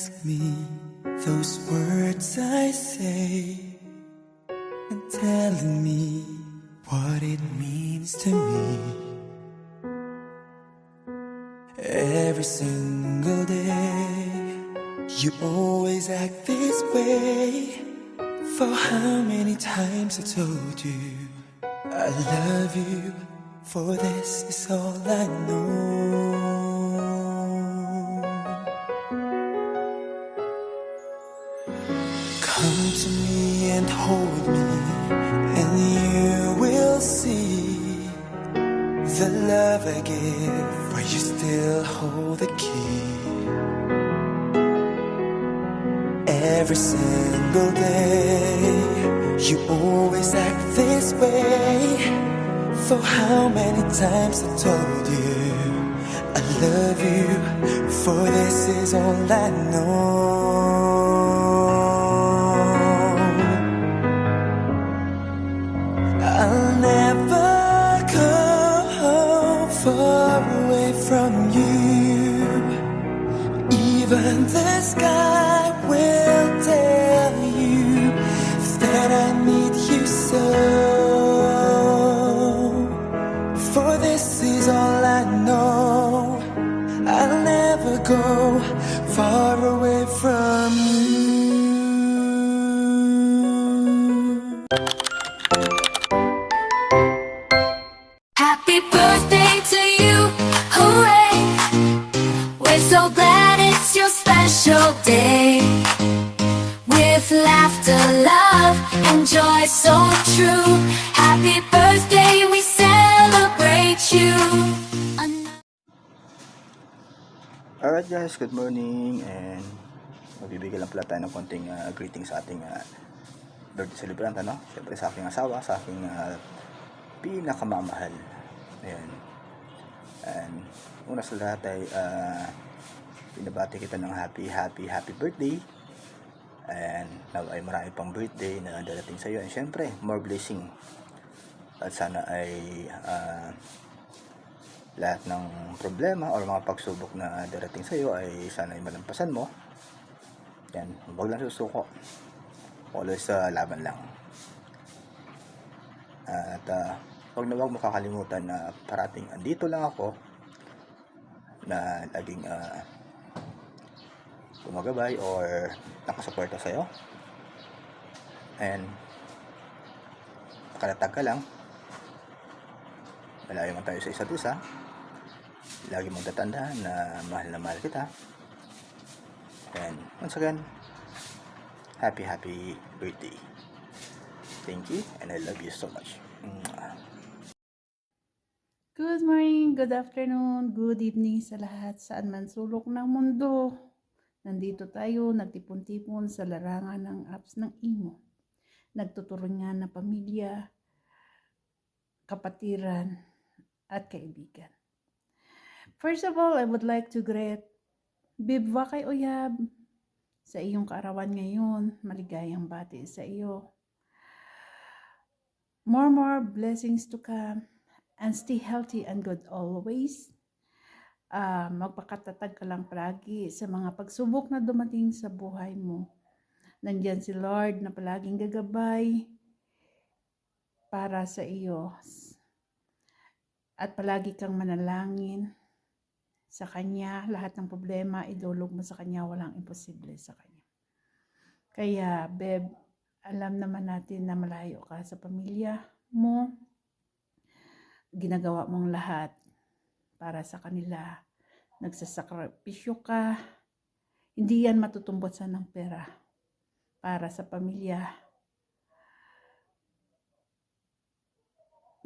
ask me those words I say and telling me what it means to me. Every single day, you always act this way. For how many times I told you I love you, for this is all I know. Come to me and hold me, and you will see the love I give, where you still hold the key. Every single day, you always act this way. For how many times I told you I love you, for this is all I know. I'll never go far away from you. Even the sky will tell you that I need you so. For this is all I know. I'll never go far away from you. Happy birthday to you, hooray! We're so glad it's your special day. With laughter, love, and joy so true. Happy birthday, we celebrate you. Alright guys, good morning, and magbibigay lang pala tayo ng konting greeting sa ating birthday celebrant, ano? Siyempre sa aking asawa, sa aking pinakamamahal. Ayan. And una sa lahat ay pinabati kita ng happy birthday. And now ay marami pang birthday na darating sa iyo, and siyempre more blessing. At sana ay lahat ng problema o mga pagsubok na darating sa iyo ay sana ay malampasan mo. Yan, huwag lang susuko. Always laban lang. At huwag mo kakalimutan na parating andito lang ako na laging gumagabay or nakasuporta sa iyo. And nakalatag ka lang. Malayo man tayo sa isa't isa. Lagi mong tatandaan na mahal kita. And once again, happy birthday. Thank you, and I love you so much. Good morning, good afternoon, good evening sa lahat, saan man sulok ng mundo. Nandito tayo, nagtipon-tipon sa larangan ng apps ng Imo. Nagtuturingan ng pamilya, kapatiran, at kaibigan. First of all, I would like to greet Bibwa kay Oyab sa iyong kaarawan ngayon. Maligayang bati sa iyo. More blessings to come, and stay healthy and good always. Magpakatatag ka lang palagi sa mga pagsubok na dumating sa buhay mo. Nandyan si Lord na palaging gagabay para sa iyo. At palagi kang manalangin sa Kanya. Lahat ng problema, idulog mo sa Kanya. Walang imposible sa Kanya. Kaya, Beb, alam naman natin na malayo ka sa pamilya mo. Ginagawa mong lahat para sa kanila. Nagsasakripisyo ka. Hindi yan matutumbosan ng pera. Para sa pamilya.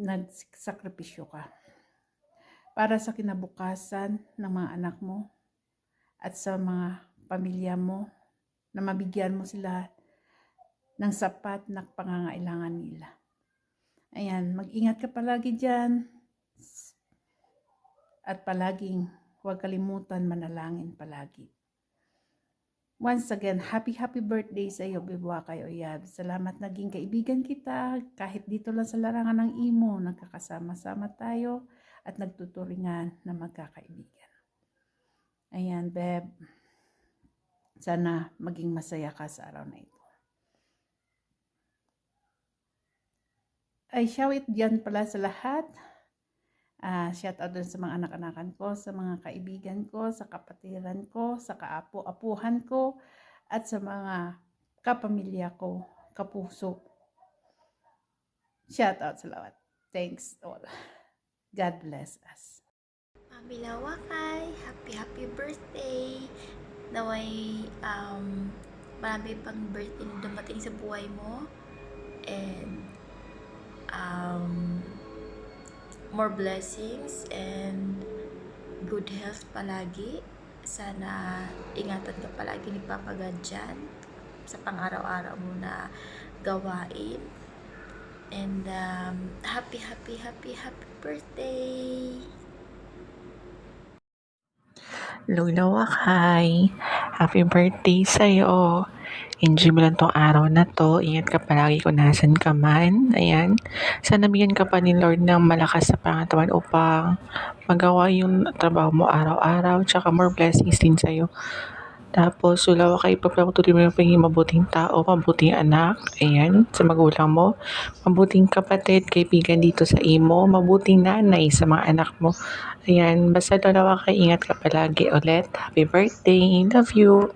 Nagsakripisyo ka. Para sa kinabukasan ng mga anak mo at sa mga pamilya mo, na mabigyan mo sila ng sapat na pangangailangan nila. Ayan, mag-ingat ka palagi dyan. At palaging huwag kalimutan manalangin palagi. Once again, happy birthday sa iyo, Bibwa kay Oyab. Salamat naging kaibigan kita. Kahit dito lang sa larangan ng Imo, nagkakasama-sama tayo at nagtuturingan na magkakaibigan. Ayan, Beb. Sana maging masaya ka sa araw na ito. Ay, shout dyan pala sa lahat. Shout out dun sa mga anak-anakan ko, sa mga kaibigan ko, sa kapatiran ko, sa kaapo-apuhan ko, at sa mga kapamilya ko, kapuso. Shout out sa lahat. Thanks all. God bless us. Mami Lawakay, happy birthday! Naway marami pang birthday na dumating sa buhay mo. And more blessings and good health palagi. Sana ingatan ka palagi ni Papa God dyan sa pang-araw-araw mo na gawain. And happy birthday! Lola Wakay, happy birthday sa'yo. Enjoy mo lang tong araw na to. Ingat ka palagi kung nasan ka man. Ayan. Sana bigyan ka pa ni Lord ng malakas sa pangatawan upang magawa yung trabaho mo araw-araw. Tsaka more blessings din sa'yo. Tapos, Lola Wakay, pagpapatuloy mo yung pagiging mabuting tao, mabuting anak, ayan, sa magulang mo, mabuting kapatid, kaibigan dito sa imo, mabuting nanay sa mga anak mo. Ayan, basta Lola Wakay, ingat ka palagi ulit. Happy birthday. Love you.